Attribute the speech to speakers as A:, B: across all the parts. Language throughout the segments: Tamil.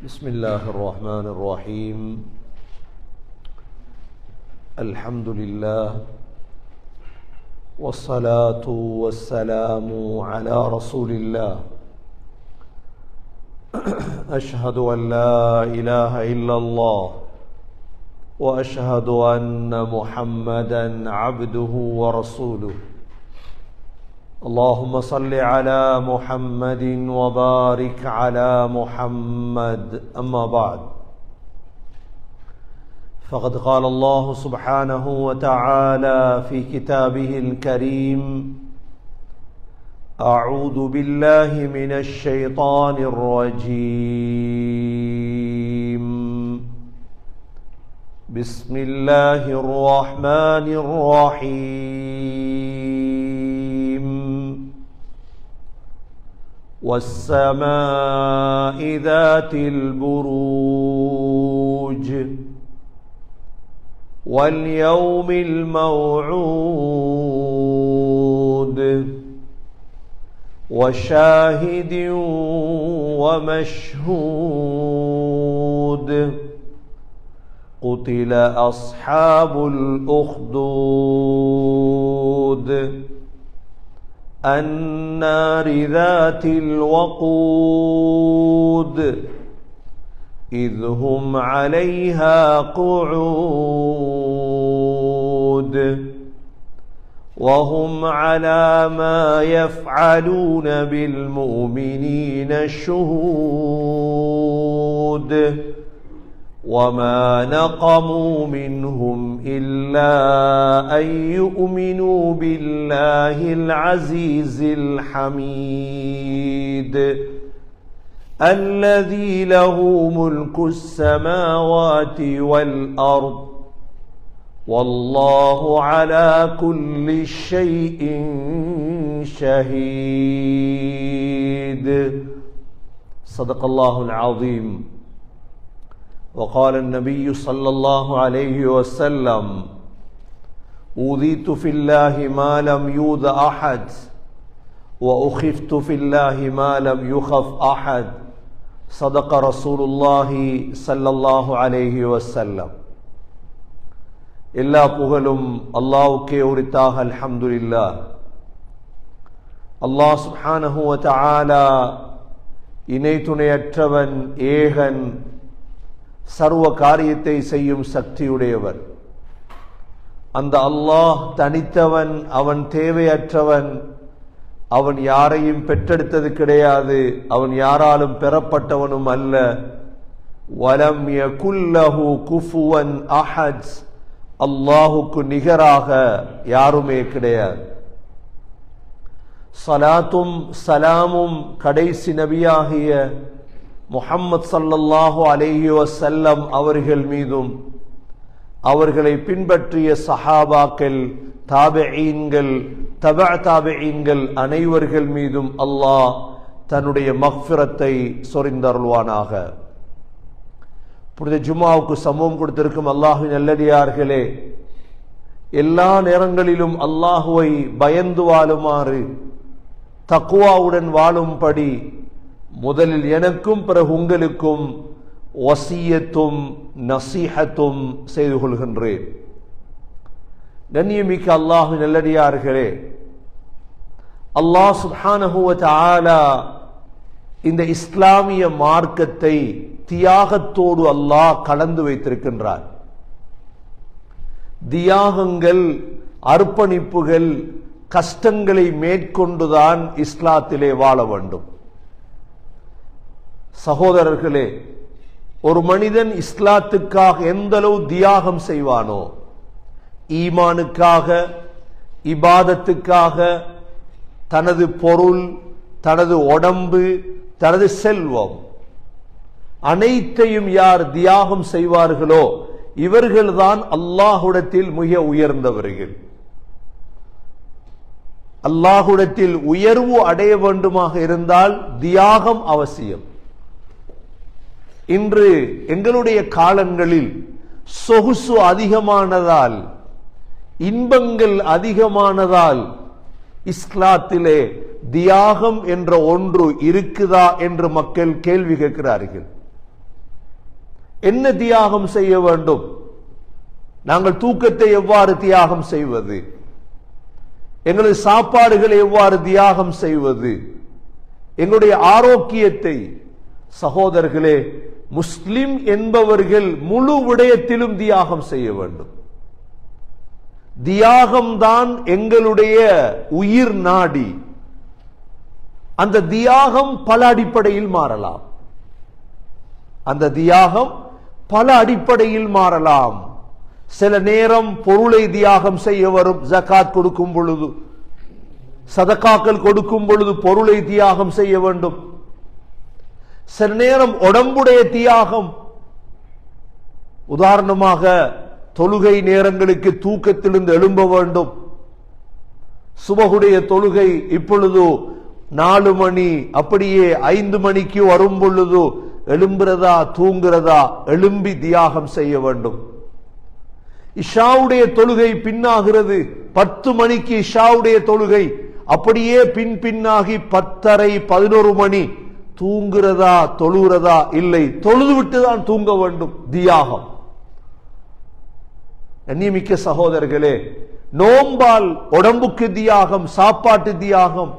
A: بسم الله الرحمن الرحيم. الحمد لله والصلاة والسلام على رسول الله. أشهد أن لا إله إلا الله وأشهد أن محمدا عبده ورسوله. اللهم صل على محمد وبارك على محمد. أما بعد، فقد قال الله سبحانه وتعالى في كتابه الكريم: أعوذ بالله من الشيطان الرجيم. بسم الله الرحمن الرحيم. والسماء ذات البروج واليوم الموعود وشاهد ومشهود. قتل أصحاب الأخدود النار ذات الوقود إذ هم عليها قعود وهم على ما يفعلون بالمؤمنين شهود. وما نقموا منهم إلا أن يؤمنوا بالله العزيز الحميد الذي له ملك السماوات والأرض والله على كل شيء شهيد. صدق الله العظيم. وقال النبي صلى الله عليه وسلم: أوذيت في الله ما لم يؤذ أحد وأخفت في الله ما لم يخف أحد. صدق رسول الله صلى الله عليه وسلم. எல்லா புகழும் அல்லாஹ்வுக்கே உரித்தாக. அல்ஹம்துலில்லாஹ். அல்லாஹ் சுப்ஹானஹு வ தஆலா இணை துணையற்றவன், ஏகன், சர்வ காரியத்தை செய்யும் சக்தியுடையவர். அந்த அல்லாஹ் தனித்தவன், அவன் தேவையற்றவன், அவன் யாரையும் பெற்றெடுத்தது கிடையாது, அவன் யாராலும் பெறப்பட்டவனும் அல்ல. வலம் யகுல்லஹு குஃபுவன் அஹத், அல்லாஹுக்கு நிகராக யாருமே கிடையாது. ஸலாத்தும் சலாமும் கடைசி நபியாகிய முஹம்மது ஸல்லல்லாஹு அலைஹி வஸல்லம் அவர்கள் மீதும் அவர்களை பின்பற்றிய சஹாபாக்கள், தாபிஈன்கள், தபஅ தாபிஈன்கள் அனைவர்கள் மீதும் அல்லாஹ் தன்னுடைய மக்ஃபிரத்தை சொரிந்தருள்வானாக. புனித ஜும்ஆவுக்கு சமூகம் கொடுத்திருக்கும் அல்லாஹ்வின் நல்லடியார்களே, எல்லா நேரங்களிலும் அல்லாஹுவை பயந்து வாழுமாறு, தக்வாவுடன் வாழும்படி முதலில் எனக்கும் பிறகு உங்களுக்கும் வசியத்தும் நசீஹத்தும் செய்து கொள்கின்றேன். கண்ணியமிக்க அல்லாஹ்வின் நல்லடியார்களே, அல்லாஹ் சுப்ஹானஹு வ தஆலா இந்த இஸ்லாமிய மார்க்கத்தை தியாகத்தோடு அல்லாஹ் கலந்து வைத்திருக்கின்றார். தியாகங்கள், அர்ப்பணிப்புகள், கஷ்டங்களை மேற்கொண்டுதான் இஸ்லாத்திலே வாழ வேண்டும். சகோதரர்களே, ஒரு மனிதன் இஸ்லாத்துக்காக எந்த அளவு தியாகம் செய்வானோ, ஈமானுக்காக, இபாதத்துக்காக, தனது பொருள், தனது உடம்பு, தனது செல்வம் அனைத்தையும் யார் தியாகம் செய்வார்களோ இவர்கள்தான் அல்லாஹ்விடத்தில் மிக உயர்ந்தவர்கள். அல்லாஹ்விடத்தில் உயர்வு அடைய வேண்டுமாக இருந்தால் தியாகம் அவசியம். இன்று எங்களுடைய காலங்களில் சொகுசு அதிகமானதால், இன்பங்கள் அதிகமானதால் இஸ்லாத்திலே தியாகம் என்ற ஒன்று இருக்குதா என்று மக்கள் கேள்வி கேட்கிறார்கள். என்ன தியாகம் செய்ய வேண்டும்? நாங்கள் தூக்கத்தை எவ்வாறு தியாகம் செய்வது? எங்களது சாப்பாடுகளை எவ்வாறு தியாகம் செய்வது? எங்களுடைய ஆரோக்கியத்தை, சகோதரர்களே, முஸ்லிம் என்பவர்கள் முழு விடயத்திலும் தியாகம் செய்ய வேண்டும். தியாகம்தான் எங்களுடைய உயிர் நாடி. அந்த தியாகம் பல அடிப்படையில் மாறலாம். அந்த தியாகம் பல அடிப்படையில் மாறலாம். சில நேரம் பொருளை தியாகம் செய்ய வரும். ஜகாத் கொடுக்கும் பொழுது, சதகாக்கள் கொடுக்கும் பொழுது பொருளை தியாகம் செய்ய வேண்டும். சில நேரம் உடம்புடைய தியாகம். உதாரணமாக தொழுகை நேரங்களுக்கு தூக்கத்திலிருந்து எழும்ப வேண்டும். சுபகுடைய தொழுகை இப்பொழுது 4 மணி, அப்படியே 5 மணிக்கு வரும் பொழுது எழும்புறதா தூங்குறதா, எழும்பி தியாகம் செய்ய வேண்டும். இஷாவுடைய தொழுகை பின்னாகிறது. 10 மணிக்கு இஷாவுடைய தொழுகை, அப்படியே பின்னாகி 10:30 11 மணி. தூங்குறதா தொழுகிறதா? இல்லை, தொழுது விட்டு தான் தூங்க வேண்டும். தியாகம். கண்ணியமிக்க சகோதரர்களே, நோம்பால் உடம்புக்கு தியாகம், சாப்பாட்டு தியாகம்.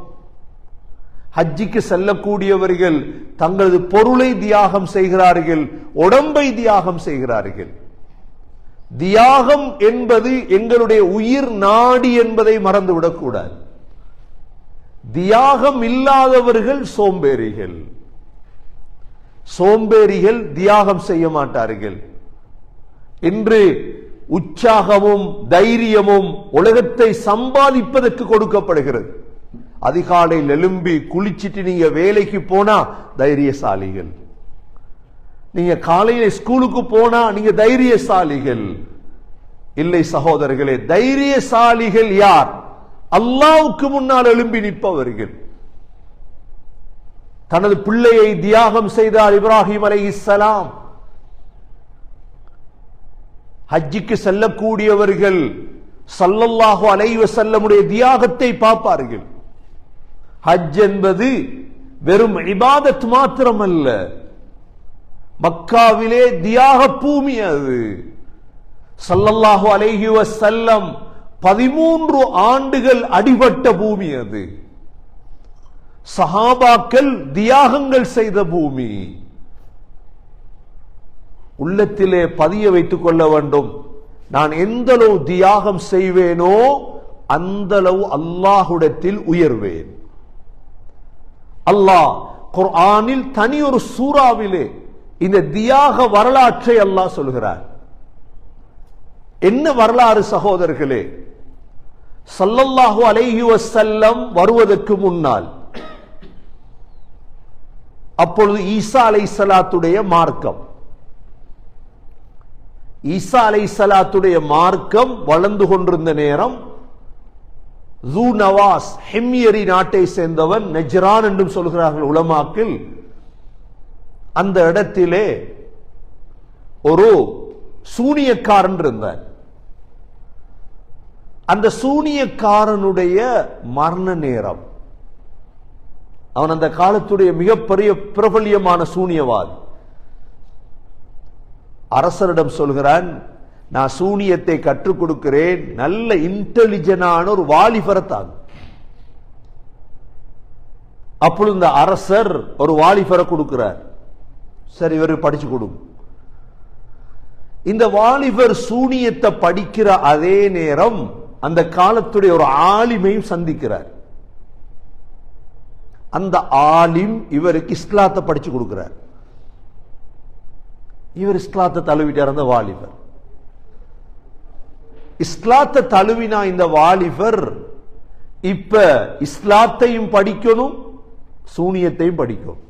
A: ஹஜ்ஜிக்கு செல்லக்கூடியவர்கள் தங்களது பொருளை தியாகம் செய்கிறார்கள், உடம்பை தியாகம் செய்கிறார்கள். தியாகம் என்பது எங்களுடைய உயிர் நாடி என்பதை மறந்துவிடக்கூடாது. தியாகம் இல்லாதவர்கள் சோம்பேறிகள். சோம்பேறிகள் தியாகம் செய்ய மாட்டார்கள். இன்று உற்சாகமும் தைரியமும் உலகத்தை சம்பாதிப்பதற்கு கொடுக்கப்படுகிறது. அதிகாலையில் எழும்பி குளிச்சிட்டு நீங்க வேலைக்கு போனா தைரியசாலிகள். நீங்க காலையில ஸ்கூலுக்கு போனா நீங்க தைரியசாலிகள். இல்லை சகோதரர்களே, தைரியசாலிகள் யார்? அல்லாஹ்வுக்கு முன்னால் எழும்பி நிற்பவர்கள். தனது பிள்ளையை தியாகம் செய்தார் இப்ராஹிம் அலைஹிஸ்ஸலாம். ஹஜ்ஜிக்கு செல்லக்கூடியவர்கள் ஸல்லல்லாஹு அலைஹி வஸல்லமுடைய தியாகத்தை பார்ப்பார்கள். ஹஜ் என்பது வெறும் இபாதத் மாத்திரமல்ல, மக்காவிலே தியாக பூமி அது. ஸல்லல்லாஹு அலைஹி வஸல்லம் 13 ஆண்டுகள் அடிபட்ட பூமி அது. சஹாபாக்கள் தியாகங்கள் செய்த பூமி. உள்ளத்திலே பதிய வைத்துக் கொள்ள வேண்டும். நான் எந்த அளவு தியாகம் செய்வேனோ அந்த அளவு அல்லாஹ்விடத்தில் உயர்வேன். அல்லாஹ் குர்ஆனில் தனி ஒரு சூறாவிலே இந்த தியாக வரலாற்றை அல்லாஹ் சொல்கிறார். என்ன வரலாறு சகோதரர்களே? ஸல்லல்லாஹு அலைஹி வஸல்லம் வருவதற்கு முன்னால், அப்பொழுது ஈசா அலைஹிஸ்ஸலாத்துடைய மார்க்கம், ஈசா அலைஹிஸ்ஸலாத்துடைய மார்க்கம் வளர்ந்து கொண்டிருந்த நேரம், ஜூ நவாஸ் ஹிம்யரி நாட்டை சேர்ந்தவன், நஜ்ரான் என்றும் சொல்கிறார்கள் உலமாக்கள். அந்த இடத்திலே ஒரு சூனியக்காரன் இருந்தார். அந்த சூனியக்காரனுடைய மரண நேரம். அவன் அந்த காலத்துடைய மிகப்பெரிய பிரபல்யமான சூனியவாதி. அரசரிடம் சொல்கிறான், நான் சூனியத்தை கற்றுக் கொடுக்கிறேன், நல்ல இன்டெலிஜென்டான ஒரு வாலிபரத்தான். அப்பொழுது இந்த அரசர் ஒரு வாலிபரை கொடுக்கிறார். சரி, இவர் படிச்சு கொடுங்க. இந்த வாலிபர் சூனியத்தை படிக்கிற அதே நேரம் அந்த காலத்துடைய ஒரு ஆலிமையும் சந்திக்கிறார். அந்த ஆலிம் இவருக்கு இஸ்லாத்தை படிச்சு கொடுக்கிறார். இவர் இஸ்லாத்தை தழுவிட்டார். அந்த வாலிபர் இஸ்லாத்தை தழுவினா இந்த வாலிபர் இப்ப இஸ்லாத்தையும் படிக்கணும், சூனியத்தையும் படிக்கணும்.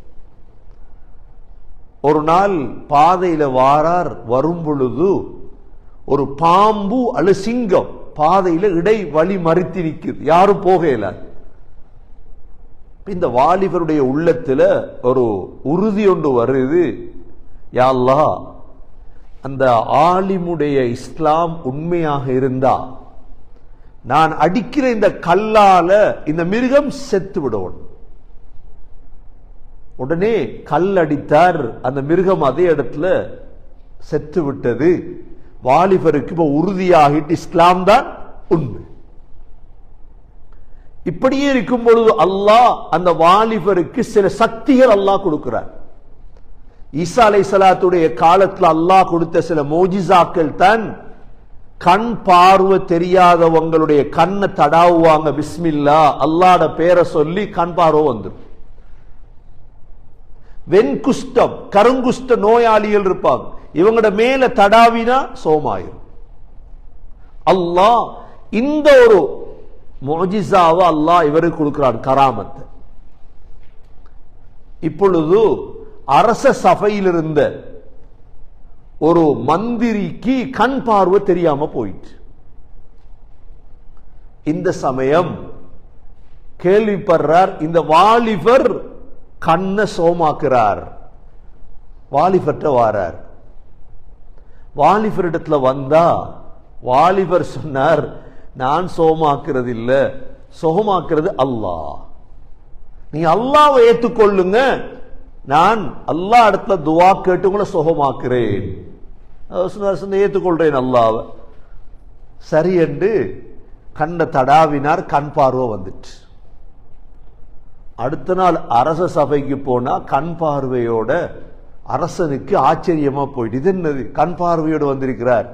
A: ஒரு நாள் பாதையில வாரார். வரும் பொழுது ஒரு பாம்பு அல்லது சிங்கம் பாதையில இடை வழி மறித்து நிற்குது, யாரும் போகல. இந்த வாலிபருடைய உள்ளத்துல ஒரு உறுதி ஒன்று வருது, யா அல்லாஹ், அந்த ஆலிமுடைய இஸ்லாம் உண்மையாக இருந்தா நான் அடிக்கிற இந்த கல்லால இந்த மிருகம் செத்து விடணும். உடனே கல் அடித்தார். அந்த மிருகம் அதே இடத்துல செத்து விட்டது. வாலிபருக்கு இப்ப உறுதியாகிட்டு இஸ்லாம் தான் உண்மை. இப்படியே இருக்கும் பொழுது அல்லாஹ் அந்த வாலிபருக்கு சில சக்திகள் அல்லாஹ் கொடுக்கிறார். ஈசா அலைஹிஸ்ஸலாத்துடைய காலத்தில் அல்லாஹ் கொடுத்த சில மோஜிசாக்கள் தான் கண் பார்வை தெரியாதவங்களுடைய கண்ணை தடாவுவாங்க, பிஸ்மில்லா அல்லாஹ்ட பேரை சொல்லி கண் பார்வை வந்துடும். வெண்குஷ்டம் கருங்குஷ்ட நோயாளிகள் இருப்பாங்க, இவங்களோட மேல தடாவினா சோமாயிரும். அல்லாஹ் இந்த ஒரு மோஜிசாவை அல்லாஹ் இவருக்கு கொடுக்கிறான், கராமத்தை. இப்பொழுது அரச சபையில் இருந்த ஒரு மந்திரிக்கு கண் பார்வை தெரியாம போயிட்டு, இந்த சமயம் கேள்விப்படுறார், இந்த வாலிபர் கண்ணை சோமாக்குறார். வாலிபர்ட்ட வாரார். வாலிபரிடத்துல வந்தா வாலிபர் சொன்னார், நான் சோமாக்குறது இல்ல, சோமாக்குறது அல்லாஹ். நீ அல்லாஹ்வை ஏற்றுக்கொள்ளுங்க, நான் அல்லாஹ் இடத்துல துவா கேட்டு உங்களை சுகமாக்குறேன். ஏற்றுக்கொள்றேன் அல்லாஹ்வை. சரி என்று கண்ணை தடாவினார், கண் பார்வை வந்துட்டு. அடுத்த நாள் அரச சபைக்கு போனா கண் பார்வையோட அரசனுக்கு ஆச்சரியமா போயிட்டு, இது என்னது கண் பார்வையோடு வந்திருக்கிறார்.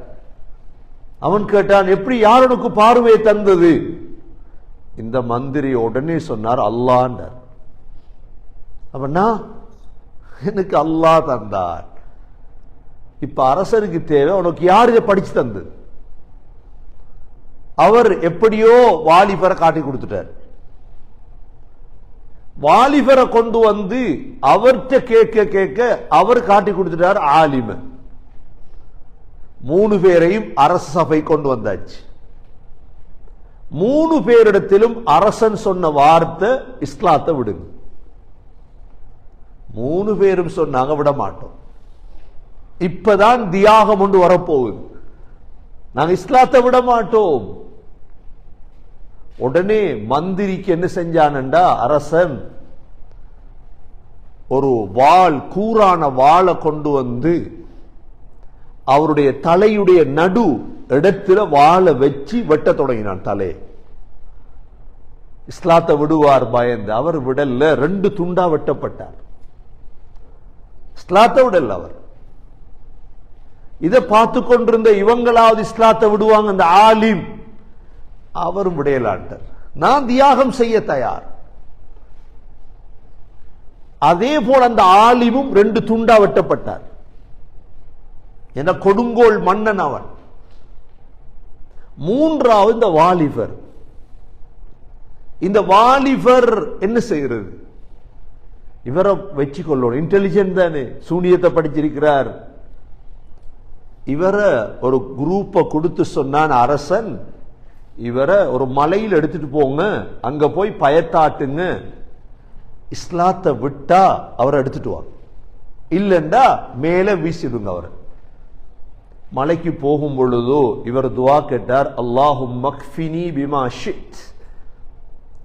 A: அவன் கேட்டான், எப்படி யார் உனக்கு பார்வையை தந்தது? இந்த மந்திரி உடனே சொன்னார், அல்லாஹ்ன்றார். அப்படின்னா எனக்கு அல்லாஹ் தந்தார். இப்ப அரசனுக்கு தேவை, உனக்கு யார் இதை படிச்சு தந்தது? அவர் எப்படியோ வாலிபரை காட்டி கொடுத்துட்டார். வாலிபரை கொண்டு வந்து அவர்கிட்ட கேட்க கேட்க அவர் காட்டி கொடுத்துட்டார் ஆலிம. 3 பேரையும் அரச சபை கொண்டு வந்தாச்சு. 3 பேரிடத்திலும் அரசன் சொன்ன வார்த்தை, இஸ்லாத்தை விடுங்க. 3 பேரும் சொன்னாங்க, விட மாட்டோம், இப்பதான் தியாகம் ஒன்று வரப்போகுது, நாங்க இஸ்லாத்தை விட மாட்டோம். உடனே மந்திரிக்கு என்ன செஞ்சானண்டா, அரசன் ஒரு வாள், கூரான வாளை கொண்டு வந்து அவருடைய தலையுடைய நடு இடத்துல வாளை வச்சு வெட்ட தொடங்கினான் தலையை. இஸ்லாத்தை விடுவார் பயந்து. அவர் விடல, 2 துண்டா வெட்டப்பட்டார். இஸ்லாத்தை விடல அவர். இதை பார்த்து கொண்டிருந்த இவங்களாவது இஸ்லாத்தை விடுவாங்க, அந்த ஆலிம் அவரும் விடையலாட்டார். நான் தியாகம் செய்ய தயார். அதே போல அந்த ஆலிமும் 2 துண்டா வெட்டப்பட்டார். என கொடுங்கோல் மன்னன் அவன். 3வது இந்த வாலிபர். இந்த வாலிபர் என்ன செய்கிறது? இவரை வச்சு கொள்ளணும், இன்டெலிஜென்ட் தானே, சூனியத்தை படிச்சிருக்கிறார். இவரை ஒரு குரூப்பை கொடுத்து சொன்னான் அரசன், இவரை ஒரு மலையில் எடுத்துட்டு போங்க, அங்க போய் பயத்தாட்டுங்க, இஸ்லாத்தை விட்டா அவரை எடுத்துட்டு வாங்க, இல்லைண்டா மேல வீசிடுங்க அவரை. மலைக்கு போகும் பொழுதோ இவர் துவா கேட்டார், அல்லாஹும்ம க்ஃபினி பிமா ஷித்,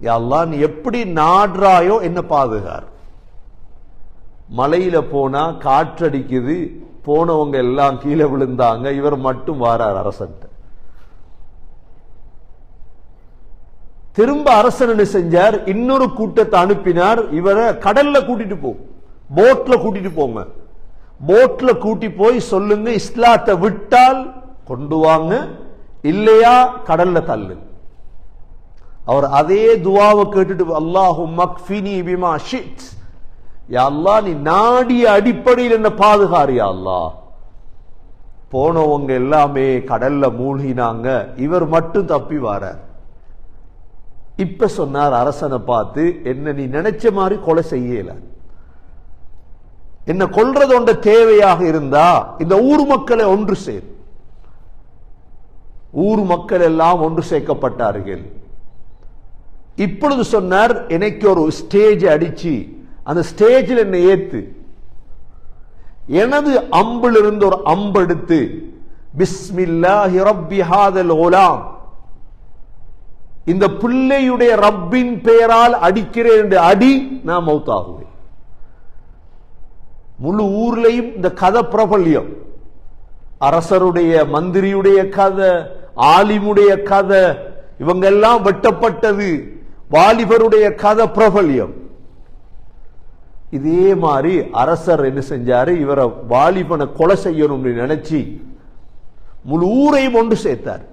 A: யா அல்லாஹ் நீ எப்படி நாடுறாயோ என்ன பாதுகார். மலையில போனா காற்றடிக்குது, போனவங்க எல்லாம் கீழே விழுந்தாங்க, இவர் மட்டும் வாரார் அரசன். திரும்ப அரசன் என்ன செஞ்சார், இன்னொரு கூட்டத்தை அனுப்பினார், இவரை கடல்ல கூட்டிட்டு போ, போட்ல கூட்டிட்டு போங்க, போட்ல கூட்டி போய் சொல்லுங்க, இஸ்லாத்தை விட்டால் கொண்டு வாங்க, இல்லையா கடல்ல தள்ளு. அவர் அதே துவாவை கேட்டுட்டு, அல்லாஹும்ம க்ஃபினி பிமா ஷித், யா அல்லாஹ் நீ நாடிய அடிப்படையில் என்ன பாதுகாரு யா அல்லாஹ். போனவங்க எல்லாமே கடல்ல மூழ்கினாங்க, இவர் மட்டும் தப்பி வாரார். இப்ப சொன்னார் அரசனை பார்த்து, என்ன நீ நினைச்ச மாதிரி கொலை செய்யல, என்ன கொல்றது ஒன்ற தேவையாக இருந்தா இந்த ஊர் மக்களை ஒன்று சேர். ஊர் மக்கள் எல்லாம் ஒன்று சேர்க்கப்பட்டார்கள். இப்பொழுது சொன்னார், எனக்கு ஒரு ஸ்டேஜ் அடிச்சு அந்த ஸ்டேஜில் என்னை ஏத்து, எனது அம்பில் இருந்து ஒரு அம்பு எடுத்து பிஸ்மில்லாஹி ரப்பி ஹாதல் குலாம், இந்த பிள்ளையுடைய ரப்பின் பெயரால் அடிக்கிறேன் என்று அடி, நான் மௌத்தாகுவேன். முழு ஊர்லையும் இந்த கதை பிரபல்யம், அரசருடைய மந்திரியுடைய கதை, ஆலிமுடைய கதை, இவங்க எல்லாம் வெட்டப்பட்டது. வாலிபருடைய கதை பிரபல்யம். இதே மாதிரி அரசர் என்ன செஞ்சாரு, இவரை வாலிபனை கொலை செய்யணும்னு நினைச்சு முழு ஊரையும் ஒன்று சேர்த்தார்.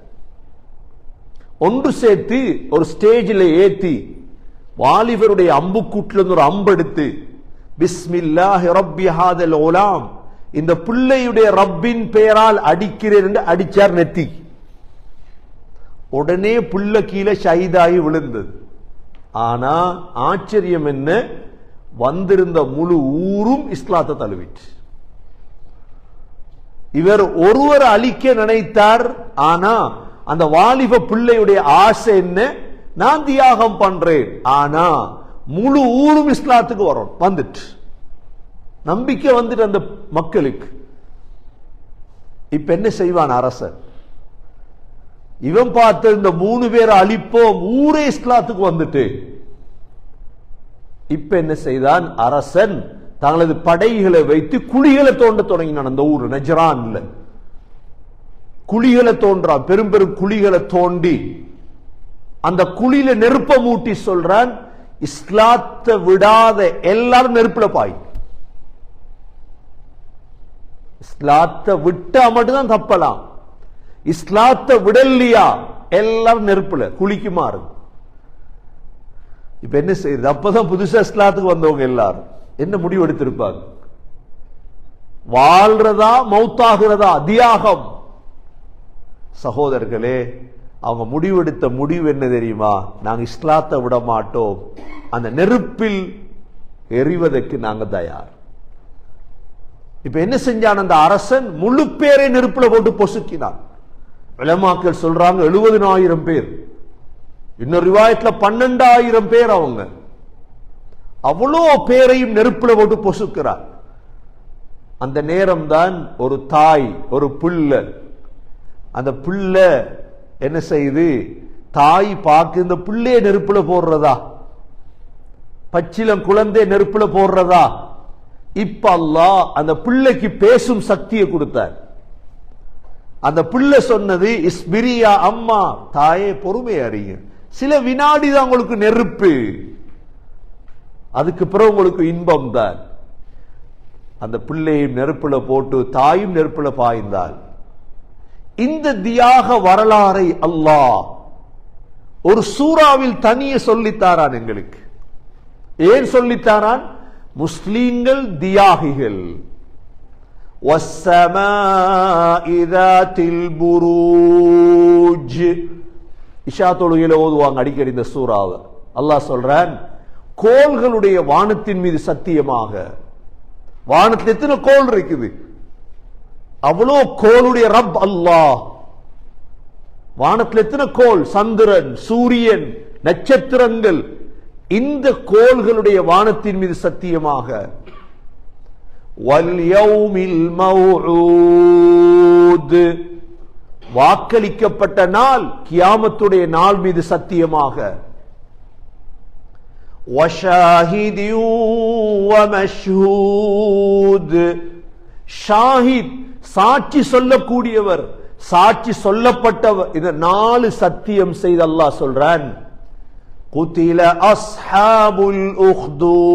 A: ஒன்று சேர்த்து ஒரு ஸ்டேஜில் ஏத்தி வாலிபருடைய அம்புக்கூட்டில் இருந்து ஒரு அம்பு எடுத்து பிஸ்மில்லாஹி ரப்பி ஹாதல் உலாம், இந்த பிள்ளையுடைய ரப்பின் பெயரால் அடிக்கிறேன் என்று அடிச்சார் நெத்தி. உடனே புள்ள கீழே ஷஹீதாகி விழுந்தது. ஆனா ஆச்சரியம் என்ன, வந்திருந்த முழு ஊரும் இஸ்லாத்தை தழுவிட்டு. இவர் ஒருவர் அழிக்க நினைத்தார். ஆனா அந்த வாலிப பிள்ளையுடைய ஆசை என்ன, நான் தியாகம் பண்றேன், ஆனா முழு ஊரும் இஸ்லாத்துக்கு வரும். வந்துட்டு நம்பிக்கை வந்துட்டு அந்த மக்களுக்கு. இப்ப என்ன செய்வான் அரசன், இவன் பார்த்த இந்த 3 பேரை அழிப்போம், ஊரே இஸ்லாத்துக்கு வந்துட்டு. இப்ப என்ன செய்தான் அரசன், தங்களது படைகளை வைத்து குழிகளை தோண்ட தொடங்கினான். அந்த ஊர் நஜ்ரான்ல குழிகளை தோன்றான், பெரும் பெரும் குழிகளை தோண்டி அந்த குழியில நெருப்ப மூட்டி சொல்றான், இஸ்லாத்தை விடாத எல்லாரும் நெருப்புல பாய். இஸ்லாத்தை விட்டா மட்டும்தான் தப்பலாம், இஸ்லாத்தை விடலையா எல்லாரும் நெருப்புல குளிக்கு மாறு. இப்ப என்ன செய்யுது, அப்பதான் புதுசா இஸ்லாத்துக்கு வந்தவங்க எல்லாரும் என்ன முடிவு எடுத்திருப்பாங்க, வாழ்றதா மௌத்தாகிறதா தியாகம். சகோதரர்களே, அவங்க முடிவெடுத்த முடிவு என்ன தெரியுமா, நாங்க இஸ்லாத்தை விட மாட்டோம், அந்த நெருப்பில் எரிவதற்கு நாங்க தயார். இப்ப என்ன செஞ்சான் அந்த அரசன், முழு பேரை நெருப்புல போட்டு பொசுக்கினான். உலமாக்கள் சொல்றாங்க 70,000 பேர், இன்னொரு ரிவாயத்துல 12,000 பேர். அவங்க அவ்வளோ பேரையும் நெருப்புல போட்டு பொசுக்கிறார். அந்த நேரம் தான் ஒரு தாய், ஒரு பிள்ளை, அந்த பிள்ளை என்ன செய்யுது, தாய் பார்க்க இந்த பிள்ளைய நெருப்புல போடுறதா, பச்சிலம் குழந்தை நெருப்புல போடுறதா. இப்ப அல்லாஹ் அந்த பிள்ளைக்கு பேசும் சக்தியை கொடுத்தார். அந்த பிள்ளை சொன்னது, இஸ்பிரியா அம்மா, தாயே பொறுமை அறிங்க, சில வினாடி தான் உங்களுக்கு நெருப்பு, அதுக்கு பிறகு உங்களுக்கு இன்பம் தான். அந்த பிள்ளையும் நெருப்புல போட்டு தாயும் நெருப்புல பாய்ந்தாள். இந்த தியாக வரலாறை அல்லாஹ் ஒரு சூறாவில் தனியே சொல்லித்தாரான் எங்களுக்கு. ஏன் சொல்லித்தாரான், முஸ்லீம்கள் தியாகிகள். வஸ்ஸமாஇ ذاتில் புரூஜ், இஷா தொழுகையில ஓதுவாங்க அடிக்கடி இந்த சூறாவை. அல்லாஹ் சொல்றான், கோள்களுடைய வானத்தின் மீது சத்தியமாக. வானத்தில் எத்தனை கோள் இருக்குது, அவ்வளோ கோளுடைய ரப் அல்லாஹ். வானத்தில் எத்தனை கோள், சந்திரன், சூரியன், நட்சத்திரங்கள், இந்த கோள்களுடைய வானத்தின் மீது சத்தியமாக. வல் யௌமில் மவ்ஊத், வாக்களிக்கப்பட்ட நாள், கியாமத்துடைய நாள் மீது சத்தியமாக. வஷாஹிதி வமஷ்ஹூத், ஷாஹித் சாட்சி சொல்லக்கூடியவர், சாட்சி சொல்லப்பட்டவர், இந்த 4 சத்தியம் செய்து அல்லாஹ் சொல்றான். குதில அஸ்ஹாபுல் உக்தூத்,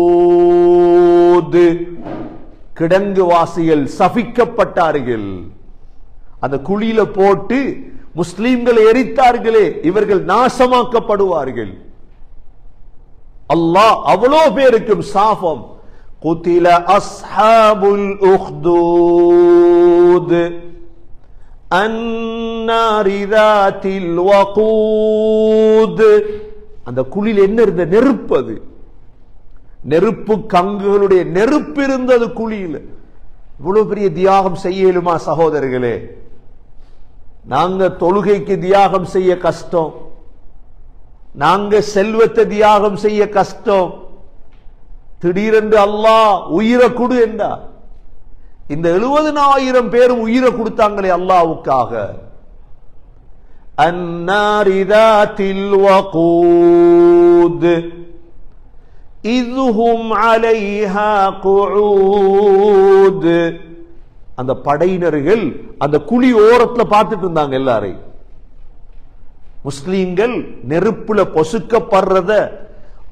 A: கிடங்கு வாசிகள் சபிக்கப்பட்டார்கள். அந்த குழியில போட்டு முஸ்லிம்களை எரித்தார்களே, இவர்கள் நாசமாக்கப்படுவார்கள். அல்லாஹ் அவ்வளோ பேருக்கும் சாபம். குதில அஸ்ஹாபுல் உக்தூத் அன்னாரி ذاتில் வகூத், அந்த குழியில் என்ன இருந்த, நெருப்பு. அது நெருப்பு, கங்குகளுடைய நெருப்பு இருந்தது குழியில். இவ்வளவு பெரிய தியாகம் செய்யலுமா சகோதரர்களே? நாங்க தொழுகைக்கு தியாகம் செய்ய கஷ்டம், நாங்க செல்வத்தை தியாகம் செய்ய கஷ்டம். திடீரென்று அல்லாஹ் உயிரை கொடு என்றா, இந்த 70,000 பேரும் உயிரை கொடுத்தாங்களே அல்லாஹ்வுக்காக. அன்னாரி ذاتில் வகூத் இذ்ஹும் அலைஹா குஊத், அந்த படையினர்கள் அந்த குழி ஓரத்துல பார்த்துட்டு இருந்தாங்க எல்லாரையும். முஸ்லிம்கள் நெருப்புல பொசுக்கப்படுறத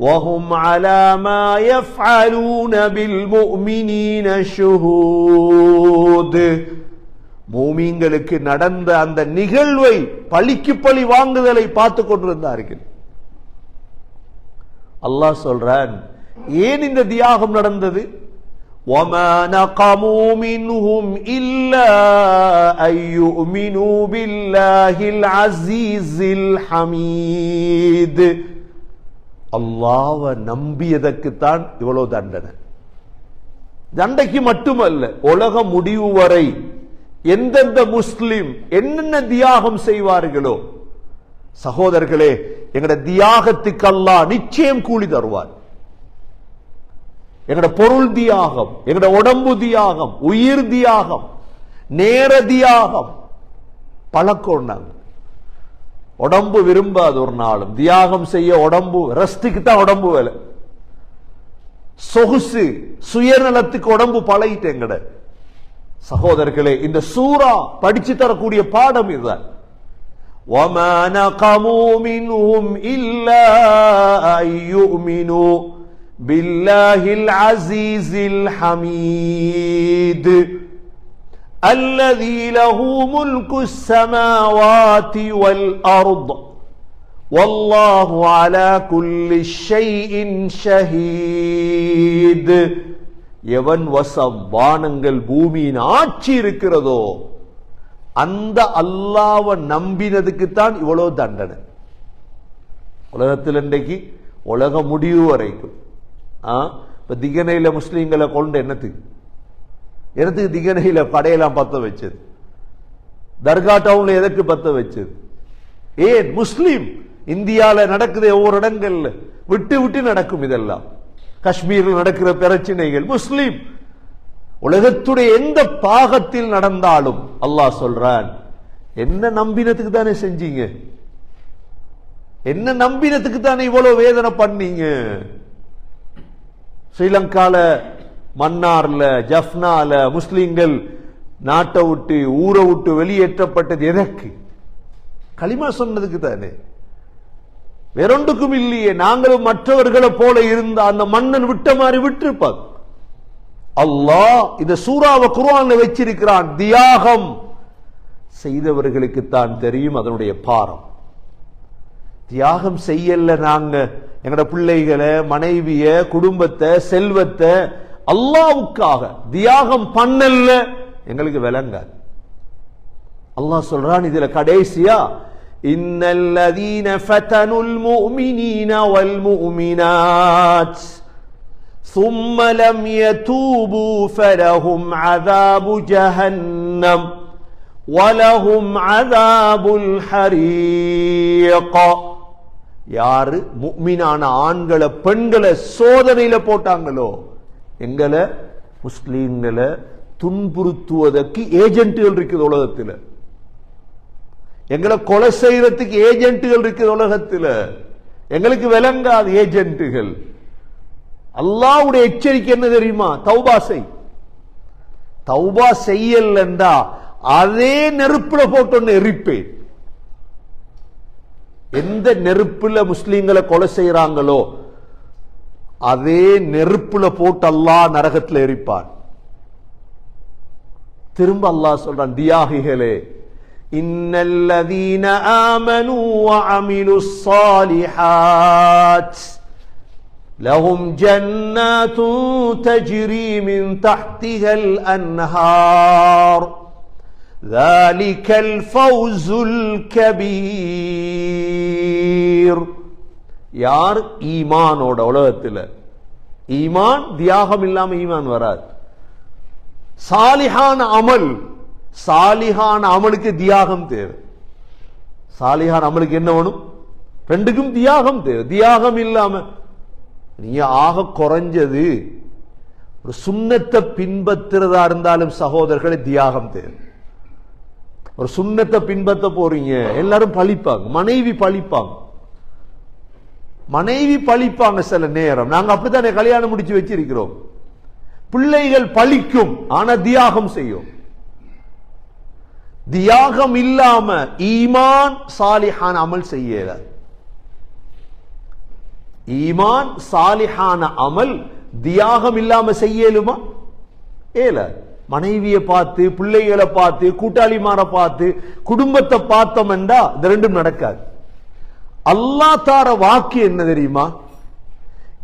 A: وَهُمْ عَلَى مَا يَفْعَلُونَ بِالْمُؤْمِنِينَ شُهُودٌ. மூமின்களுக்கு நடந்த அந்த நிகழ்வை பழிக்கு பழி வாங்குதலை பார்த்து கொண்டிருந்தார்கள். அல்லாஹ் சொல்றான், ஏன் இந்த தியாகம் நடந்தது? وَمَا نَقَمُوا مِنْهُمْ إِلَّا أَن يُؤْمِنُوا بِاللَّهِ الْعَزِيزِ الْحَمِيدِ. அல்லாஹ்வை நம்பியதற்குத்தான் இவ்வளவு தண்டனை. தண்டைக்கு மட்டுமல்ல, உலக முடிவு வரை எந்தெந்த முஸ்லிம் என்னென்ன தியாகம் செய்வார்களோ, சகோதரர்களே, எங்கட தியாகத்துக்கு அல்லாஹ் நிச்சயம் கூலி தருவார். எங்கட பொருள் தியாகம், எங்கட உடம்பு தியாகம், உயிர் தியாகம், நேர தியாகம் பழக்கம். நாங்க உடம்பு விரும்பாது ஒரு நாளும் தியாகம் செய்ய. உடம்பு ரெஸ்டுக்கு தான் உடம்பு வேலை. சொகுசு சுயநலத்துக்கு உடம்பு பழகிட்டு. எங்கட சகோதரர்களே, இந்த சூரா படிச்சு தரக்கூடிய பாடம் இதுதான். وَمَا نَقَمُوا مِنْهُمْ إِلَّا أَن يُؤْمِنُوا بِاللَّهِ الْعَزِيزِ الْحَمِيدِ الَّذِي لَهُ مُلْكُ السَّمَاوَاتِ وَالْأَرْضِ وَاللَّهُ عَلَى كُلِّ شَيْءٍ شَهِيدٌ. எவன் வசம் வானங்கள் பூமியின் ஆட்சி இருக்கிறதோ அந்த அல்லாஹ்வை நம்பினதுக்குத்தான் இவ்வளவு தண்டனை. உலகத்தில் இன்றைக்கு உலக முடிவு வரைக்கும் இப்ப திகனையில முஸ்லீம்களை கொண்டு என்னத்துக்கு திகனையில படையெல்லாம் பத்த வச்சது? தர்கா டவுன்ல எதற்கு பத்த வச்சது? ஏன் முஸ்லீம் இந்தியால நடக்குது, ஒவ்வொரு இடங்கள்ல விட்டு விட்டு நடக்கும். இதெல்லாம் காஷ்மீரில் நடக்கிற பிரச்சனைகள் முஸ்லீம் உலகத்துடைய எந்த பாகத்தில் நடந்தாலும் அல்லாஹ் சொல்றான், என்ன நம்பினத்துக்கு தானே செஞ்சீங்க, என்ன நம்பினத்துக்கு தானே இவ்வளவு வேதனை பண்ணீங்க. ஸ்ரீலங்கால மன்னார்ல ஜஃப்னால முஸ்லிம்கள் நாட்டை விட்டு ஊரை விட்டு வெளியேற்றப்பட்டது எதற்கு? களிமா சொன்னதுக்கு தானே, வேறொன்றுக்கும் இல்லையே. நாங்களும் மற்றவர்களை போல இருந்த அந்த மன்னன் விட்ட மாதிரி விட்டிருப்பாங்க. அல்லாஹ் இந்த சூறாவை குர்ஆன்ல வச்சிருக்கிறான். தியாகம் செய்தவர்களுக்கு தான் தெரியும் அதனுடைய பாரம். தியாகம் செய்யல நாங்க எங்கட பிள்ளைகளை, மனைவிய, குடும்பத்தை, செல்வத்தை அல்லாஹ்வுக்காக தியாகம் பண்ணல, எங்களுக்கு விளங்காது. அல்லாஹ் சொல்றான் இதுல கடைசியா, இன்னல்லதீன ஃபதனுல் முஃமினீன வல் முஃமினாத் ثم لم يتوبوا فلهم عذاب جهنم وَلَهُمْ عَذَابُ الْحَرِيقِ. யாரு முஃமினான ஆண்களை பெண்களை சோதனையில போட்டாங்களோ, எங்களை முஸ்லீம்களை துன்புறுத்துவதற்கு ஏஜென்ட்டுகள் இருக்குது உலகத்தில், எங்களை கொலை செய்யறதுக்கு ஏஜென்ட்டுகள் இருக்குது உலகத்தில், எங்களுக்கு விளங்காத ஏஜென்ட்டுகள். அல்லாஹ்வுடைய எச்சரிக்கை என்ன தெரியுமா? தௌபா செய். தௌபா செய்யலண்டா அதே நெருப்புல போட்டு எரிப்பேன். எந்த நெருப்புல முஸ்லீம்களை கொலை செய்யறாங்களோ அதே நெருப்புல போட்டு அல்லாஹ் நரகத்தில் எரிப்பான். திரும்ப அல்லாஹ் சொல்றான், தியாகிகளே, இன்னல்லதீன ஆமனூ வஅமிலுஸ் ஸாலிஹாத் லஹும் ஜன்னாத்துன் தஜ்ரி மின் தஹ்திஹல் அன்ஹார் ذلك الفوز الكبير. யார் ஈமானோட உலகத்தில், ஈமான் தியாகம் இல்லாம ஈமான் வராது. சாலிஹான அமல், சாலிஹான அமலுக்கு தியாகம் தேவை. சாலிஹான அமலுக்கு என்ன வேணும்? ரெண்டுக்கும் தியாகம் தேவை. தியாகம் இல்லாம நீங்க ஆக குறைஞ்சது ஒரு சுன்னத்தை பின்பற்றுறதா இருந்தாலும் சகோதரர்களை தியாகம் தேவை. ஒரு சுன்னத்தை பின்பற்ற போறீங்க, எல்லாரும் பழிப்பாங்க, மனைவி பழிப்பாங்க, மனைவி பழிப்பாங்க. சில நேரம் நாங்க அப்படித்தானே கல்யாணம் முடிச்சு வச்சிருக்கிறோம். பிள்ளைகள் பழிக்கும், ஆனா தியாகம் செய்யும். தியாகம் இல்லாம ஈமான் சாலிஹான அமல் செய்யல. ஈமான் சாலிஹான அமல் தியாகம் இல்லாம செய்யலுமா? ஏல. மனைவியை பார்த்து, பிள்ளைகளை பார்த்து, கூட்டாளிமார பார்த்து, குடும்பத்தை பார்த்தோம் என்றா இது ரெண்டும் நடக்காது. அல்லாஹ் தார வாக்கு என்ன தெரியுமா?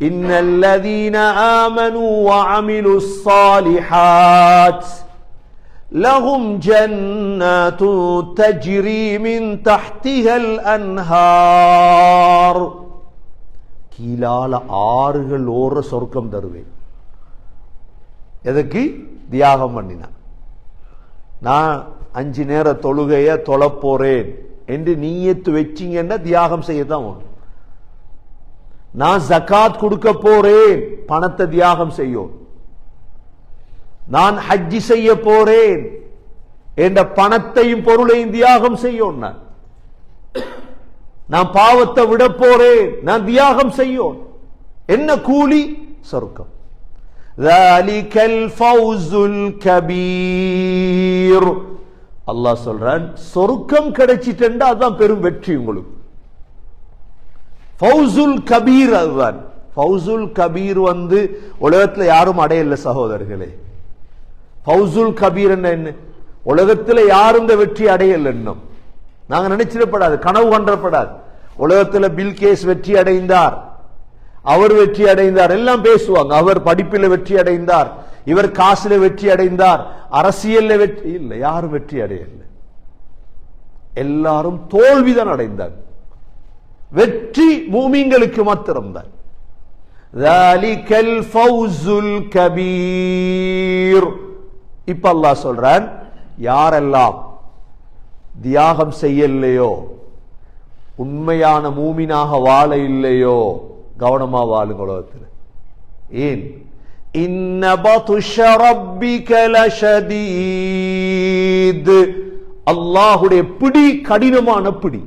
A: இன்னல்லதீன ஆமனு வஅமிலுஸ் ஸாலிஹாத் லஹும் ஜன்னாத்து தஜ்ரி மின் தஹ்திஹல் அன்ஹார். கீழால ஆறுகள் ஓர சொர்க்கம் தருவேன். எதுக்கு? தியாகம் பண்ணினா. நான் 5 நேர தொழுகைய தொழப்போறேன் என்று நீயத்து வச்சிங்கன்னா தியாகம் செய்யத்தான் வேணும். நான் ஜகாத் கொடுக்க போறேன், பணத்தை தியாகம் செய்யும். நான் ஹஜ்ஜி செய்ய போறேன் என்ற பணத்தையும் பொருளையும் தியாகம் செய்யும். நான் பாவத்தை விட போறேன், நான் தியாகம் செய்யும். என்ன கூலி? சொர்க்கம். ذَلِكَ الْفَوْزُ الْكَبِيرُ. அல்லாஹ் சொல்றான், சொர்க்கம் கிடைச்சிட்டா அதான் பெரும் வெற்றி உங்களுக்கு. ஃபௌசுல் கபீர் அதுதான். ஃபௌசுல் கபீர் உலகத்துல யாரும் அடையல சகோதரர்களே. ஃபௌசுல் கபீர் என்ன? உலகத்துல யாரும் இந்த வெற்றி அடையல. இன்னும் நாங்க நினைச்சிடப்படாது, கனவு கண்டப்படாது. உலகத்துல பில் கேஸ் வெற்றி அடைந்தார், அவர் வெற்றி அடைந்தார், எல்லாம் பேசுவாங்க. அவர் படிப்பில் வெற்றி அடைந்தார், இவர் காசுல வெற்றி அடைந்தார், அரசியல்ல வெற்றி இல்லை. யாரும் வெற்றி அடையல, எல்லாரும் தோல்விதான் அடைந்தார். வெற்றி மூமின்களுக்கு மாத்திரம்தான். ذَلِكَ الْفَوْزُ الْكَبِيرُ. இப்ப அல்லாஹ் சொல்றான், யாரெல்லாம் தியாகம் செய்யலையோ, உண்மையான மூமினாக வாழ இல்லையோ, கவனமா வாழுங்க உலகத்தில். ஏன்? இன்ன பத்ஷ ரப்பிக லஷதீத். அல்லாஹ்வுடைய பிடி கடினமான பிடி.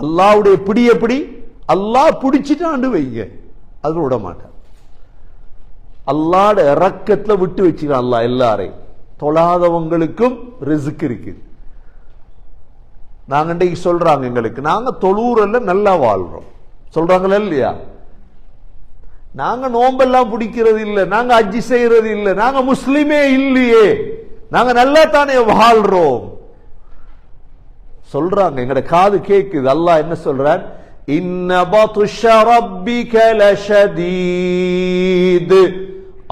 A: அல்லாஹ்வுடைய பிடி எப்படி? அல்லாஹ் பிடிச்சிட்டாண்டு வைங்க, அது விட மாட்டான். அல்லாஹ்வுடைய இரக்கத்துல விட்டு வச்சுக்கிறான் அல்லாஹ் எல்லாரையும். தொழாதவங்களுக்கும் ரிஸ்க் இருக்கு. நாங்க இன்றைக்கு சொல்றாங்க, எங்களுக்கு நாங்க தொழூரல்ல நல்லா வாழ்றோம் சொல்றாங்களா இல்லையா? நாங்க நோம்பெல்லாம் பிடிக்கிறது இல்லை, நாங்க ஹஜ்ஜி செய்யறது இல்லை, நாங்க முஸ்லிமே இல்லையே, நாங்க நல்லா தானே வாழ்றோம் சொல்றாங்க. எங்கட காது கேக்குது. அல்லாஹ் என்ன சொல்றான்? இன்ன பத்ஷ ரப்பிக லஷதீத்.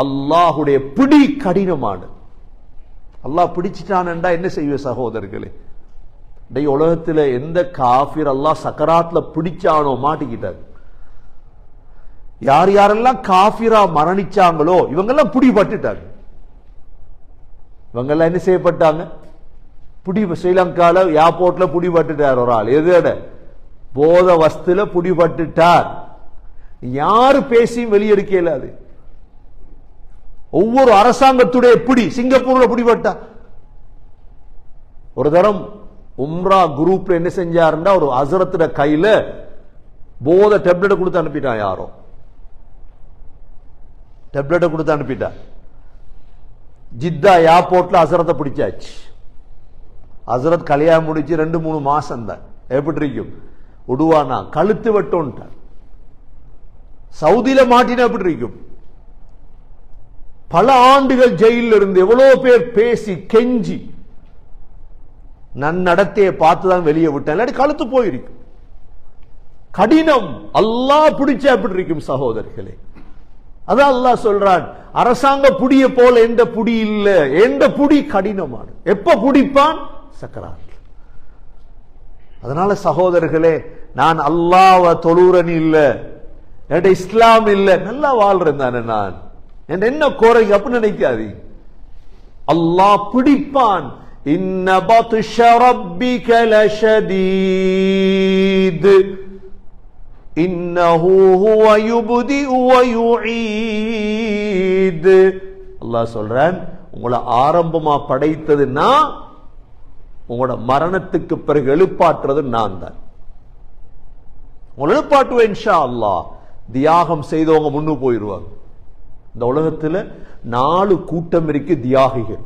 A: அல்லாஹ்வுடைய பிடி கடினமானது. அல்லாஹ் பிடிச்சிட்டான்டா என்ன செய்வ சகோதரர்களே? உலகத்துல எந்த காஃபிர் அல்லாஹ் சக்கராத்ல பிடிச்சானோ மாட்டிக்கிட்டாங்க. யார் யாரெல்லாம் காஃபிரா மரணிச்சாங்களோ இவங்கெல்லாம் பிடிபட்டுட்டாங்க. இவங்கெல்லாம் என்ன செய்யப்பட்டாங்க? ஸ்ரீலங்கால ஏர்போர்ட்ல பிடிபட்டுட்டார் ஒரு ஆள். எது? போத வஸ்துல பிடிபட்டுட்டார். யாரு பேசியும் வெளியெடுக்கல. அது ஒவ்வொரு அரசாங்கத்துடைய பிடி. சிங்கப்பூர்ல பிடிபட்டா ஒரு தரம் உம்ரா குரூப்ல என்ன செஞ்சாருன்னா, ஒரு ஹஸ்ரத்துல கையில போத டேப்லெட் கொடுத்து அனுப்பிட்டான். யாரோ டேப்லெட் கொடுத்து அனுப்பிட்டா. ஜித்தா ஏர்போர்ட்ல ஹஸ்ரத்தை பிடிச்சாச்சு. ஹஸ்ரத் கல்யாணம் முடிச்சு 2-3 மாசம் தான். எப்படி இருக்கும்? உடுவானா கழுத்து வெட்டோன்ட்டார். சவுதியில மாட்டினா எப்படி இருக்கும்? பல ஆண்டுகள் ஜெயில இருந்து எவ்வளவு பேர் பேசி கெஞ்சி நன்னடத்தையை பார்த்துதான் வெளியே விட்டேன், இல்லாட்டி கழுத்து போயிருக்கு. கடினம். அல்லாஹ் பிடிச்சா எப்படி இருக்கும் சகோதரர்களே? அதான் அல்லாஹ் சொல்றான், அரசாங்க புடிய போல எந்த புடி இல்ல, எந்த புடி கடினமான. எப்ப புடிப்பான்? சக்கராத். அதனால சகோதரர்களே, நான் அல்லாஹ்வ தொழுறன் இல்ல, என்கிட்ட இஸ்லாம் இல்ல, நல்லா வாழ்றேன் தானே நான், என்ன குறை அப்படின்னு நினைக்காது. அல்லாஹ் பிடிப்பான். இன்ன பத்ஷ ரப்பிக லஷதீத் இன்னஹு ஹுவ யுப்திஉ வ யுஈத். அல்லாஹ் சொல்றான், உங்களை ஆரம்பமா படைத்தது நான், உங்களோட மரணத்துக்கு பிறகு எழுப்பாற்றுறது நான் தான். உங்களை எழுப்பாட்டுவேன் இன்ஷா அல்லாஹ். தியாகம் செய்தவங்க முன்னு போயிடுவாங்க. இந்த உலகத்துல 4 கூட்டம் இருக்கு தியாகிகள்.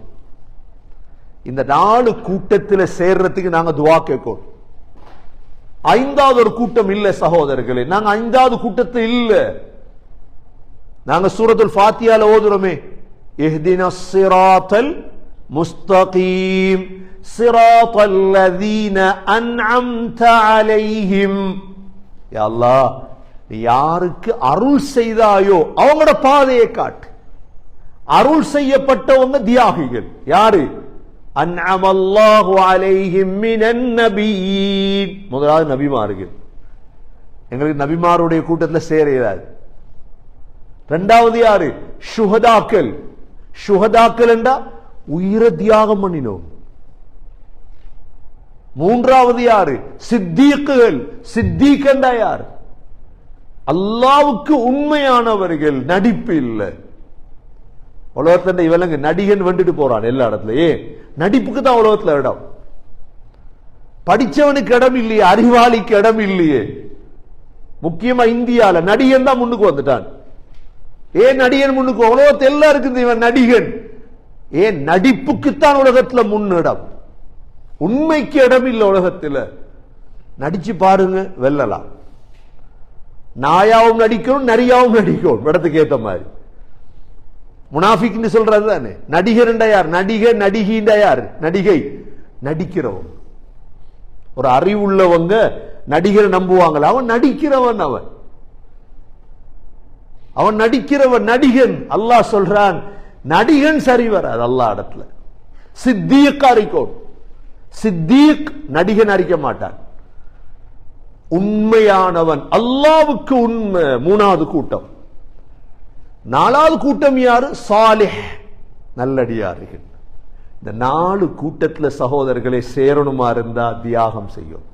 A: இந்த 4 கூட்டத்தில் சேர்றதுக்கு நாங்க துவா கேட்கோம். 5வது ஒரு கூட்டம் இல்ல சகோதரர்களே, நாங்க 5வது கூட்டத்தில் இல்ல. நாங்க சூரத்துல் ஃபாத்தியால ஓதுறோமே, இஹ்தினஸ் ஸிராத்தல் முஸ்தகீம் ஸிராத்தல் லதீன அன்அம்த அலைஹிம். யா அல்லாஹ், நீ யாருக்கு அருள் செய்தாயோ அவங்களோட பாதையை காட்டு. அருள் செய்யப்பட்டவங்க தியாகிகள் யாரு? அன்அமல்லாஹு அலைஹிம் மினன் நபியீன். முதலாவது நபிமார்கள். எங்களுக்கு நபிமாருடைய கூட்டத்தில் சேர இயலாது. 2வது யாரு? ஷுஹதாக்கள். ஷுஹதாக்கள் என்றா உயிரை தியாகம் பண்ணினோம். 3வது யாரு? சித்தீக்குகள். சித்தீக் என்றா யார்? அல்லாவுக்கு உண்மையானவர்கள், நடிப்பு இல்லை. உலகத்துல இவங்க நடிகன் வந்துட்டு போறான் எல்லா இடத்துலயே. நடிப்புக்கு தான் உலகத்துல இடம். படிச்சவனுக்கு இடம் இல்லையே, அறிவாளிக்கு இடம் இல்லையே. முக்கியமா இந்தியால நடிகன் தான் முன்னுக்கு வந்துட்டான். ஏன் நடிகன் முன்னுக்கு? உலகத்துல எல்லாம் இருக்குது இவன் நடிகன். ஏன் நடிப்புக்குத்தான் உலகத்துல முன்னிடம், உண்மைக்கு இடம் இல்லை உலகத்துல. நடிச்சு பாருங்க, வெல்லலாம். நாயாவும் நடிக்கணும், நரியாவும் நடிக்கணும், இடத்துக்கு ஏத்த மாதிரி. முனாஃபிக்னு சொல்றது தானே. நடிகர் யார்? நடிகை. நடிகின்ற யார்? நடிகை. நடிக்கிறவன். ஒரு அறிவுள்ளவங்க நடிகரை நம்புவாங்களா? அவன் நடிக்கிறவன். அவன் நடிக்கிறவன், நடிகன். அல்லாஹ் சொல்றான், நடிகன் சரி வராது அல்லாஹ் இடத்துல. சித்தீக் அறிக்கோம். சித்தீக் நடிகன் அறிக்க மாட்டான், உண்மையானவன், அல்லாவுக்கு உண்மை. 3வது கூட்டம். 4வது கூட்டம் யாரு? சாலிஹ், நல்லடியார்கள். இந்த 4 கூட்டத்தில் சகோதரர்களை சேரணுமா இருந்தா தியாகம் செய்யும்.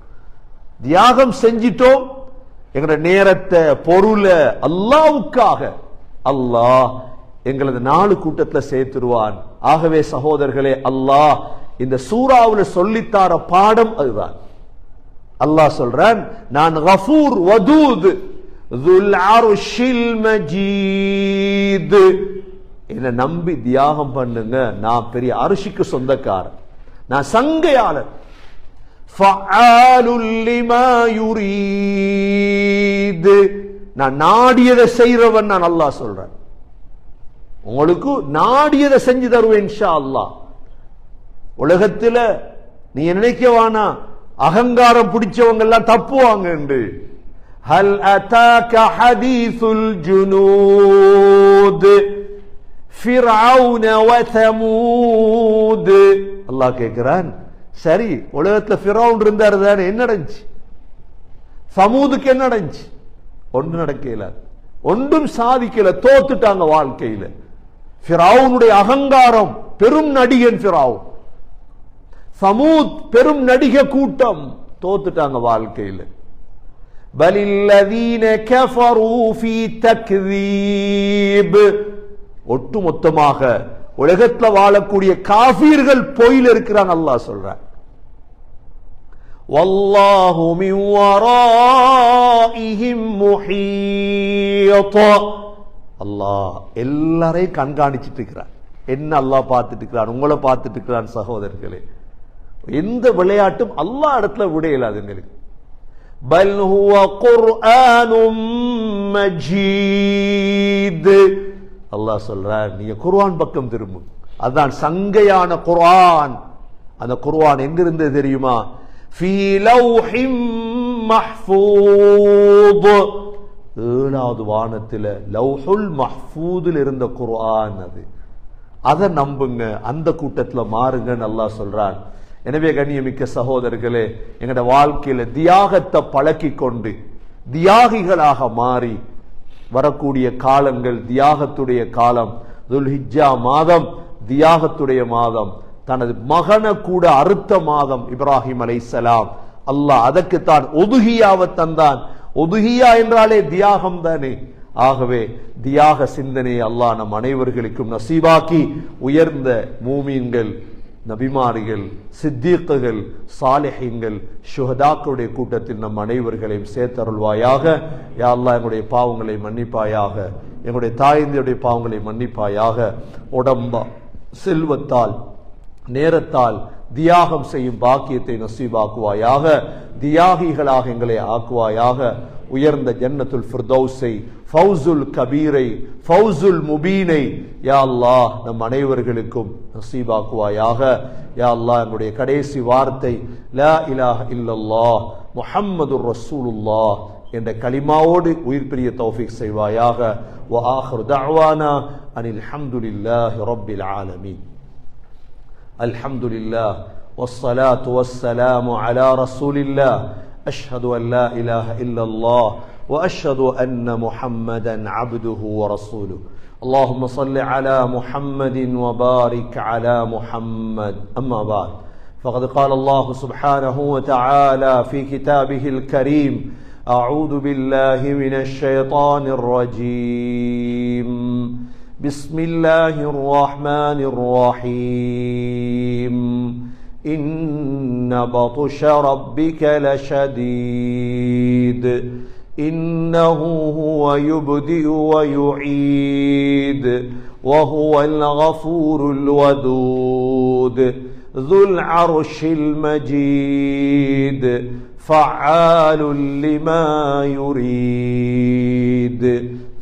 A: தியாகம் செஞ்சிட்டோம். எங்களோட நேரத்தை, பொருளை அல்லாவுக்காக அல்லாஹ் எங்களது 4 கூட்டத்தில் சேர்த்துருவான். ஆகவே சகோதரர்களே, அல்லாஹ் இந்த சூராவில் சொல்லித்தார பாடம் அதுதான். அல்லாஹ் சொல்றான், நான் கஃபூர் வதூத் ذுல் அர்ஷில் மஜீத். என்ன நம்பி தியாகம் பண்ணுங்க, நான் பெரிய அரிசிக்கு சொந்தக்காரன், நான் சங்கையாளர். ஃபஆலுல் லிமா யுரீத், நான் நாடியதை செய்றவன். நான் அல்லாஹ் சொல்றேன், உங்களுக்கு நாடியதை செஞ்சு தருவேன் இன்ஷா அல்லாஹ். உலகத்துல நீ நினைக்கவானா அகங்காரம் பிடிச்சவங்க எல்லாம் தப்புவாங்க என்று. ஹல் அதாக ஹதீசுல் ஜுனூத் ஃபிர்அவுன வ தமூத். அல்லாஹ் கேட்கிறான், சரி உலகத்துல ஃபிரௌன் இருந்தார் தானே, என்ன நடந்துச்சு? சமூதுக்கு என்ன நடந்துச்சு? ஒன்றும் நடக்கல, ஒன்றும் சாதிக்கல, தோத்துட்டாங்க வாழ்க்கையில. ஃபிரௌனுடைய அகங்காரம், பெரும் நடிகன் ஃபிரௌன். சமூத் பெரும் நடிக கூட்டம், தோத்துட்டாங்க வாழ்க்கையில். பலில்லதீன கஃபரூ ஃபீ தக்தீப், ஒட்டுமொத்தமாக உலகத்தில் வாழக்கூடிய காஃபிர்கள் பொய்யில் இருக்கிறாங்க. அல்லாஹ் சொல்றான், வல்லாஹு மின் வராஇஹிம் முஹீத். அல்லாஹ் எல்லாரையும் கண்காணிச்சிட்டு இருக்கிறான். என்ன அல்லாஹ் பார்த்துட்டு இருக்கிறான், உங்களை பார்த்துட்டு இருக்கிறான். சகோதரர்களே, எந்த விளையாட்டும் அல்லாஹ் இடத்துல விட இயலாதுங்களுக்கு. பல் ஹுவ குர்ஆனும் மஜீத். அல்லாஹ் சொல்றார், நீங்க குர்ஆன் பக்கம் திரும்புங்க, அதுதான் சங்கையான குர்ஆன். அந்த குர்ஆன் எங்கிருந்து தெரியுமா? ஃபீ லௌஹிம் மஹ்ஃபூத், 7வது வானத்தில் லௌஹுல் மஹ்ஃபூதில் இருந்த குர்ஆன் அது. அதை நம்புங்க, அந்த கூட்டத்தில் மாறுங்கன்னு அல்லாஹ் சொல்றான். எனவே கண்ணியமிக்க சகோதரர்களே, எங்களோட வாழ்க்கையில தியாகத்தை பழக்கி கொண்டு தியாகிகளாக மாறி வரக்கூடிய காலங்கள் தியாகத்துடைய காலம். துல்ஹிஜ்ஜா மாதம் தியாகத்துடைய மாதம். தனது மகனை கூட அறுத்த மாதம் இப்ராஹிம் அலைஹிஸ்ஸலாம். அல்லாஹ் அதற்குத்தான் உதுஹியாவை தந்தான். உதுஹியா என்றாலே தியாகம் தானே. ஆகவே தியாக சிந்தனை அல்லாஹ் நம் அனைவர்களுக்கும் நசீபாக்கி உயர்ந்த மூமீன்கள், நபிமார்கள், சித்தீக்குகள், சாலிஹீன்கள், ஷுஹதாக்களுடைய கூட்டத்தில் நம் அனைவர்களையும் சேர்த்தருள்வாயாக. யா அல்லாஹ் எங்களுடைய பாவங்களை மன்னிப்பாயாக, எங்களுடைய தாய்ந்தியுடைய பாவங்களை மன்னிப்பாயாக. உடம்பா செல்வத்தால் நேரத்தால் தியாகம் செய்யும் பாக்கியத்தை நசீபாக்குவாயாக. தியாகிகளாக எங்களை ஆக்குவாயாக. உயர்ந்த ஜன்னத்துல் ஃபிர்தௌஸை, ஃபௌசுல் கபீரை, ஃபௌசுல் முபீனை யா அல்லாஹ் நம் அனைவர்களுக்கும் நசீபாக்குவாயாக. யா அல்லாஹ் எங்களுடைய கடைசி வார்த்தை லா இலாஹ இல்லல்லாஹ் முஹம்மதுர் ரசூலுல்லாஹ் என்ற கலிமாவோடு உயிர் பிரிய தௌஃபீக் செய்வாயாக. வ ஆகிரு தஅவானா அனில் ஹம்துலில்லாஹி ரப்பில் ஆலமீன். அல்ஹம்துலில்லாஹ் வஸ்ஸலாத்து வஸ்ஸலாமு அலா ரசூலில்லாஹ். அஷ்ஹது அன் லா இலாஹ இல்லல்லாஹ் வ அஷ்ஹது அன்ன முஹம்மதன் அப்துஹு வ ரசூலுஹு. اللهم صل على محمد وبارك على محمد. أما بعد فقد قال الله سبحانه وتعالى في كتابه الكريم: أعوذ بالله من الشيطان الرجيم. بسم الله الرحمن الرحيم. إن بطش ربك لشديد إنه هو يبدئ ويعيد وهو الغفور الودود ذو العرش المجيد فعال لما يريد.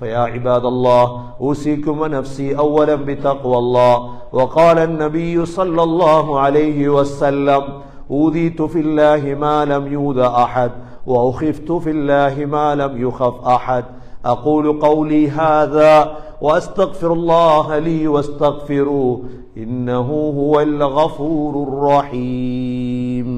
A: فيا عباد الله أوصيكم ونفسي أولا بتقوى الله. وقال النبي صلى الله عليه وسلم: أوذيت في الله ما لم يؤذ أحد وأخفت في الله ما لم يخف أحد. أقول قولي هذا وأستغفر الله لي واستغفروه إنه هو الغفور الرحيم.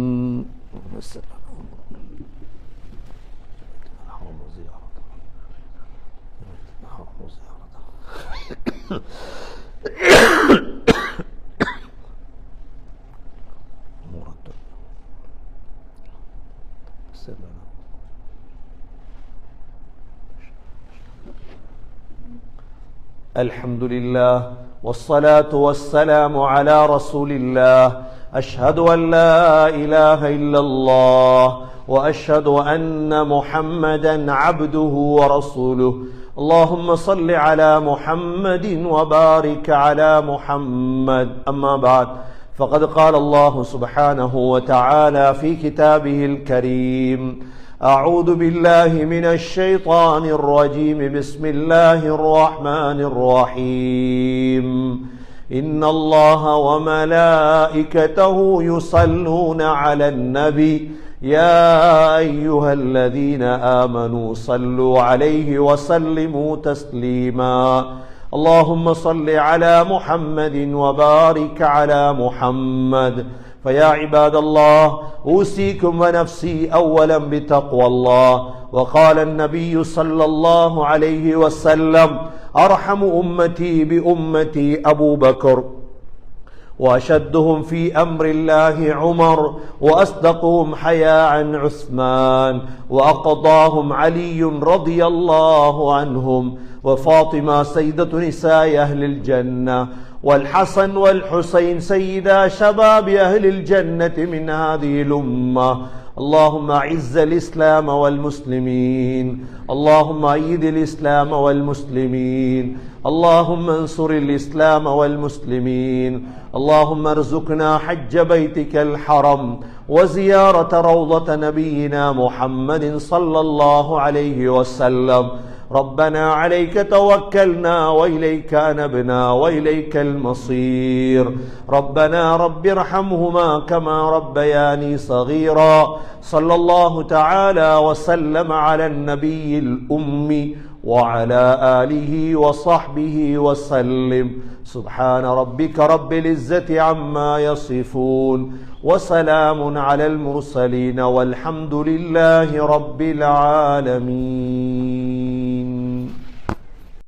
A: الحمد لله والصلاة والسلام على رسول الله. أشهد أن لا إله إلا الله وأشهد أن محمدا عبده ورسوله. اللهم صل على محمد وبارك على محمد. أما بعد فقد قال الله سبحانه وتعالى في كتابه الكريم: أعوذ بالله من الشيطان الرجيم. بسم الله الرحمن الرحيم. إن الله وملائكته يصلون على النبي يا أيها الذين آمنوا صلوا عليه وسلموا تسليما. اللهم صل على محمد وبارك على محمد. فيا عباد الله أوصيكم ونفسي أولا بتقوى الله. وقال النبي صلى الله عليه وسلم: أرحم أمتي بأمتي أبو بكر، وأشدهم في أمر الله عمر، وأصدقهم حياء عثمان، وأقضاهم علي رضي الله عنهم، وفاطمة سيدة نساء أهل الجنة، والحسن والحسين سيدا شباب أهل الجنة من هذه الأمة. اللهم أعز الإسلام والمسلمين، اللهم أيد الإسلام والمسلمين، اللهم انصر الإسلام والمسلمين. اللهم ارزقنا حج بيتك الحرم وزيارة روضة نبينا محمد صلى الله عليه وسلم. ربنا عليك توكلنا وإليك أنبنا وإليك المصير. ربنا رب ارحمهما كما ربياني صغيرا. صلى الله تعالى وسلم على النبي الأمي وعلى آله وصحبه وسلم. سبحان ربك رب العزة عما يصفون وسلام على المرسلين والحمد لله رب العالمين.